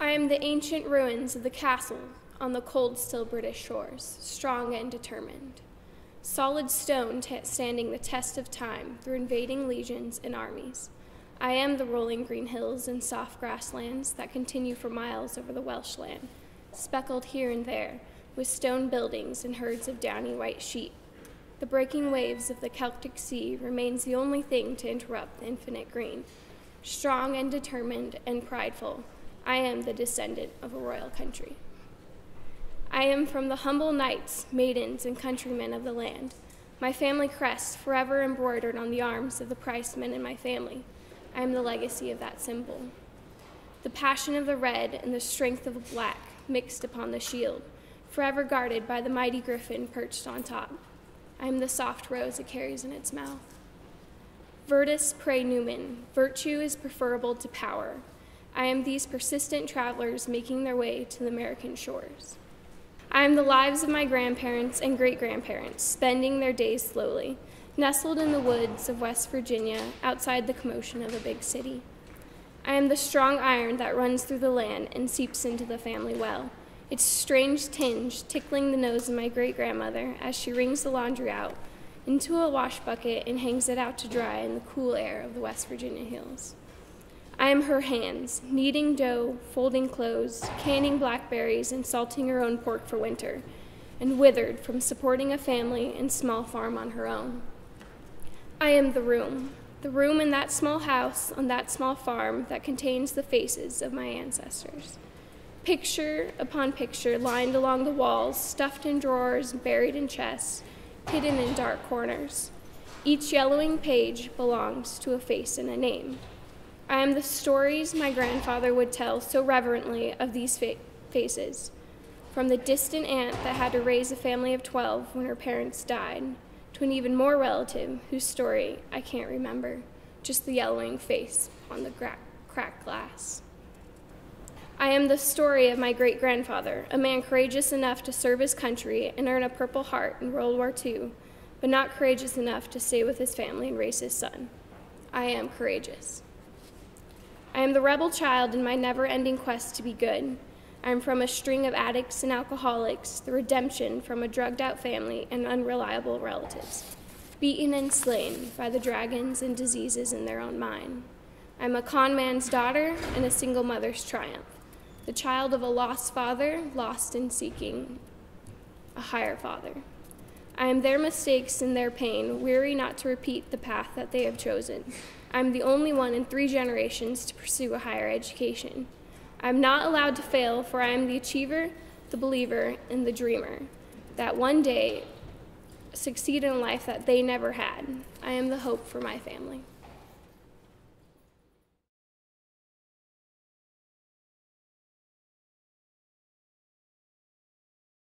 I am the ancient ruins of the castle on the cold, still British shores, strong and determined. Solid stone standing the test of time through invading legions and armies. I am the rolling green hills and soft grasslands that continue for miles over the Welsh land, speckled here and there with stone buildings and herds of downy white sheep. The breaking waves of the Celtic Sea remains the only thing to interrupt the infinite green. Strong and determined and prideful, I am the descendant of a royal country. I am from the humble knights, maidens, and countrymen of the land, my family crest forever embroidered on the arms of the Price men in my family. I am the legacy of that symbol. The passion of the red and the strength of the black mixed upon the shield, forever guarded by the mighty griffin perched on top. I am the soft rose it carries in its mouth. Virtus praenumen, virtue is preferable to power. I am these persistent travelers making their way to the American shores. I am the lives of my grandparents and great-grandparents, spending their days slowly, nestled in the woods of West Virginia, outside the commotion of a big city. I am the strong iron that runs through the land and seeps into the family well, its strange tinge tickling the nose of my great-grandmother as she wrings the laundry out into a wash bucket and hangs it out to dry in the cool air of the West Virginia hills. I am her hands, kneading dough, folding clothes, canning blackberries, and salting her own pork for winter, and withered from supporting a family and small farm on her own. I am the room in that small house on that small farm that contains the faces of my ancestors. Picture upon picture lined along the walls, stuffed in drawers, buried in chests, hidden in dark corners. Each yellowing page belongs to a face and a name. I am the stories my grandfather would tell so reverently of these faces, from the distant aunt that had to raise a family of 12 when her parents died, to an even more relative whose story I can't remember, just the yellowing face on the cracked glass. I am the story of my great-grandfather, a man courageous enough to serve his country and earn a Purple Heart in World War II, but not courageous enough to stay with his family and raise his son. I am courageous. I am the rebel child in my never-ending quest to be good. I am from a string of addicts and alcoholics, the redemption from a drugged-out family and unreliable relatives, beaten and slain by the dragons and diseases in their own mind. I am a con man's daughter and a single mother's triumph, the child of a lost father, lost in seeking a higher father. I am their mistakes and their pain, weary not to repeat the path that they have chosen. I am the only one in 3 generations to pursue a higher education. I am not allowed to fail, for I am the achiever, the believer, and the dreamer that one day succeed in a life that they never had. I am the hope for my family.